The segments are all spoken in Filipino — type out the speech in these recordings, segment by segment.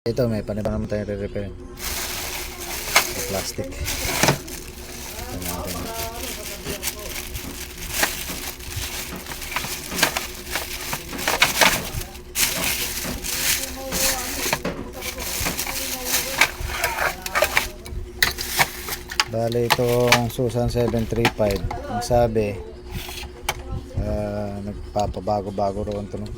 Ito may panibang naman tayo re-repair. Plastic. Ito natin. Bale itong Susan 735, ang sabi nagpapabago-bago roon to, no?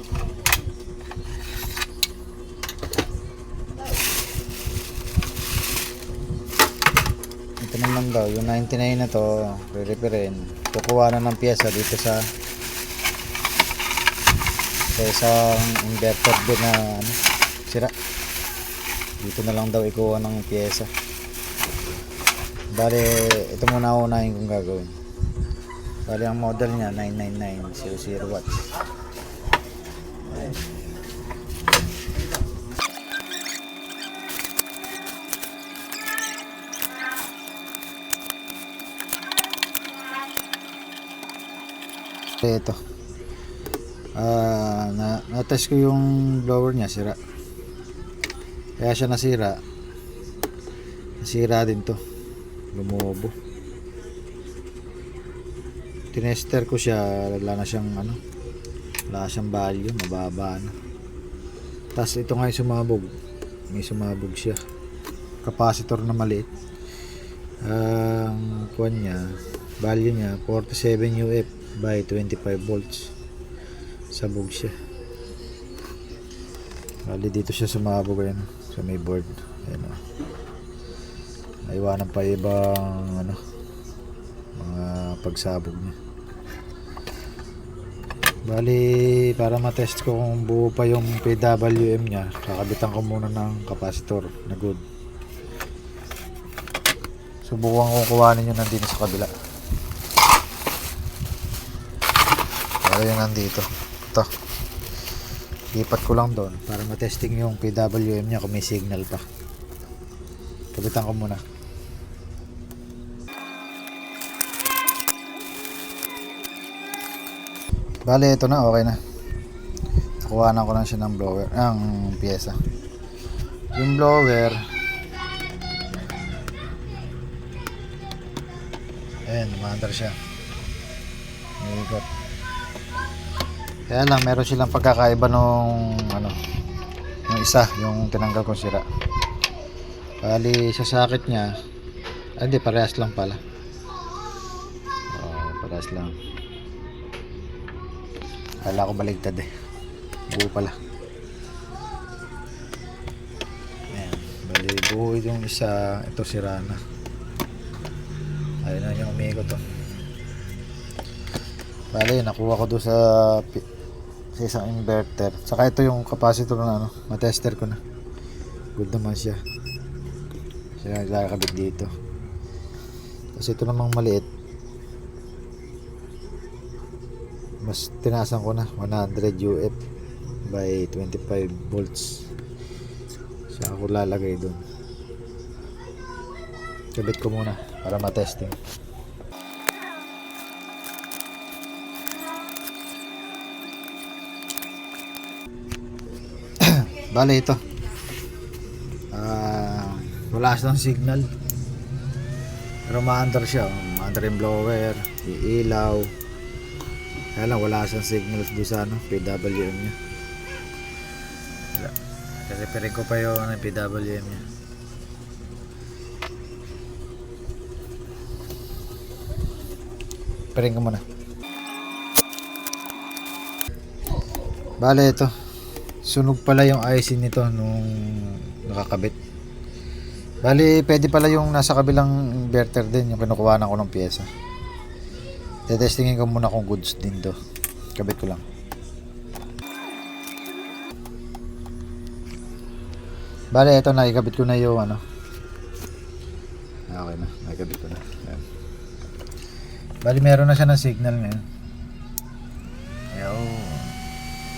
Ito naman daw yung 99 na to, re-repairin, kukuha na ng pyesa dito sa isang inverter din na sira. Dito na lang daw ikuha ng pyesa. Bale, ito muna unahin kong gagawin. Bale, ang model niya 999 00 watts. Ayan. Ito. Na-test ko yung blower niya, sira. Kaya siya nasira. Nasira din to. Lumobo. Tinester ko siya, wala na siyang wala siyang value, mababa na. Tapos ito nga yung sumabog. May sumabog siya. Capacitor na maliit. Ang kuwan niya, value niya 47 UF by 25 volts. Sabog siya. Bali dito siya sumabog, ayan, sa may board. Ayan, naiwanan pa ibang mga pagsabog niya. Bali para matest ko kung buo pa yung PWM niya, kakabitan ko muna ng capacitor na good. Subukan ko kuhanin yun nandito sa kabila. Para yun nandito. Ito, lipat ko lang doon para matesting yung PWM niya kung may signal pa. Kabitan ko muna. Bale, ito na, okay na. Nakuha ko lang siya ng blower, ng pyesa. Yung blower, ayan, umaandar siya. May ikot. Kaya lang, meron silang pagkakaiba nung yung isa, yung tinanggal kong sira. Bali, sa socket niya, hindi, parehas lang pala. Parehas lang. Kala ko baligtad eh. Buo pala. Ayan. Bali, buo yung isa. Ito sira na. Ayun na yung umiikot to. Bali, nakuha ko doon sa isang inverter. Saka ito yung capacitor na matester ko na. Good naman siya. Siya nakakabit dito. Kasi ito namang maliit. Mas tinasan ko na 100 UF by 25 volts. Siya ako lalagay doon. Kabit ko muna para matesting. Bale ito, wala siyang signal pero maandar siya. Maandar yung blower, iilaw. Kaya lang wala siyang signal doon sa PWM nya. Repair ko pa yung PWM nya. Repair ko muna. Bale ito, sunog pala yung IC nito nung nakakabit. Bali, pwede pala yung nasa kabilang inverter din, yung kinukuhanan ko ng pyesa. Tetestingin ko muna kung goods din to. Kabit ko lang. Bali, ito, nakikabit ko na yung okay na, nakikabit ko na. Ayan. Bali, meron na siya ng signal ngayon. Ayan.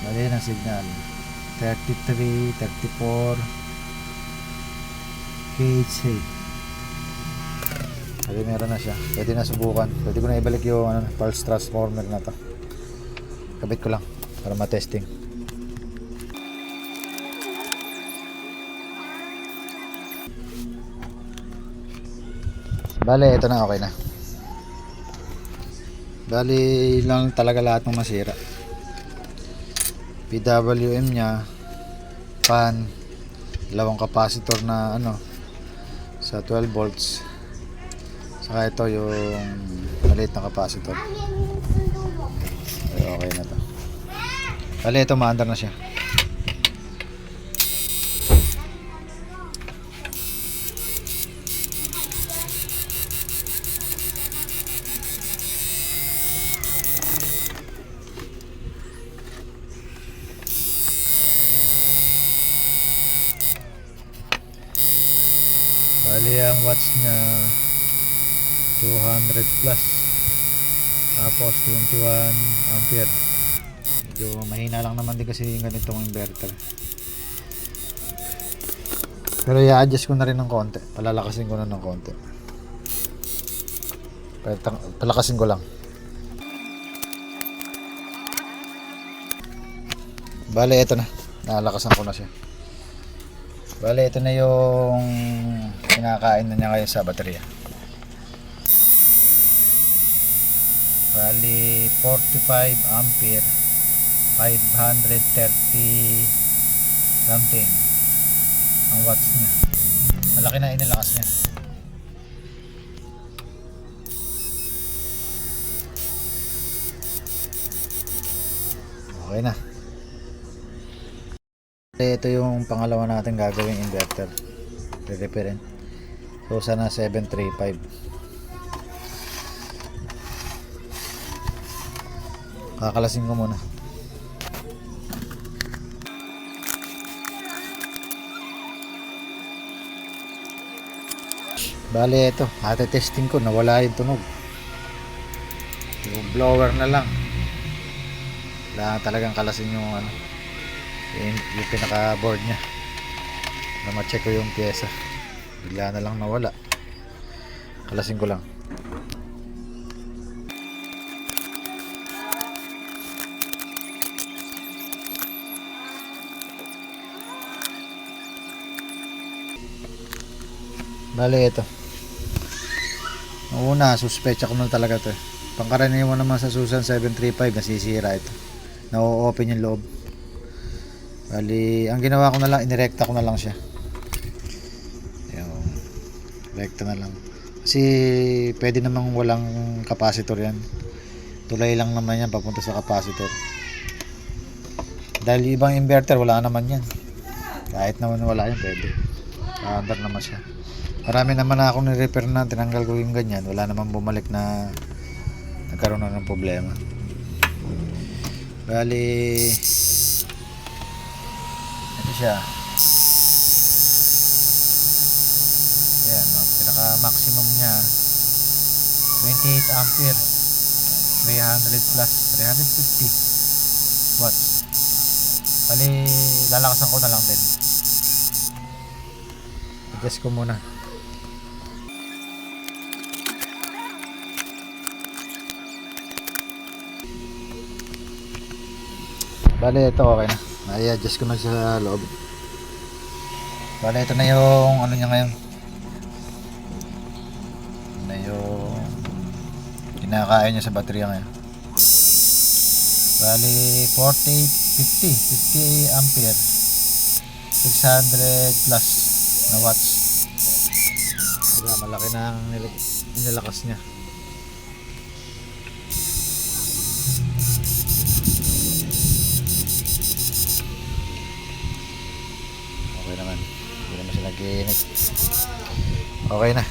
Bali, ng signal 33, 34 KHZ. Bali, meron na siya. Pwede na subukan. Pwede ko na ibalik yung pulse transformer na to. Kabit ko lang para matesting. Bale, ito na, okay na. Bale, lang talaga lahat ng masira. PWM nya, fan, dalawang capacitor na ano sa 12 volts, saka ito yung maliit na capacitor. Ay, okay na to. Bale, ito maandar na siya. Bali ang watts niya 200 plus, tapos 21 ampere. Medyo mahina lang naman din kasi yung ganitong inverter, pero i-adjust ko na rin ng konti, palalakasin ko na ng konti, palakasin ko lang. Bale, ito na, nalakasan ko na siya. Bale, ito na yung kinakain na niya ngayon sa baterya. Bali, 45 ampere, 530 something ang watts niya. Malaki na inilakas niya. Okay na. Ito yung pangalawa natin gagawing inverter, re-referent. So sana 735. Kakalasin ko muna. Bale, ito, testing ko, nawala yung tunog. Yung blower na lang. Kailangan talagang kalasin yung ano, yung pinaka board nya na ma-check ko yung pyesa. Bigla na lang nawala. Kalasin ko lang. Bale, ito, noong una suspecha ko na talaga to. Pangkaraniwan naman sa Susan 735 nasisira ito, na-open yung loob. Bali, ang ginawa ko na lang, inirekta ko na lang siya. Yung rekta na lang. Kasi pwede namang walang capacitor yan. Tulay lang naman yan papunta sa capacitor. Dahil ibang inverter wala naman yan. Kahit naman wala yan, pwede. Under naman siya. Marami naman na akong ni-repair na, tinanggal ko yung ganyan. Wala naman bumalik na nagkaroon na ng problema. Bali, siya. Ayan, no? Pinaka maximum niya 28 ampere, 300 plus, 350 watts. Bali, lalakasan ko na lang din. Adjust ko muna. Bali, ito okay na. I-adjust ko na sa loob. Bale, ito na yung ano niya ngayon. Ito na yung kinakain niya sa baterya ngayon. Bale, 50 ampere, 600 plus na watts. Diba, malaki na ang nilakas niya. Okay naman, hindi naman siya nag-iinit. Okay na.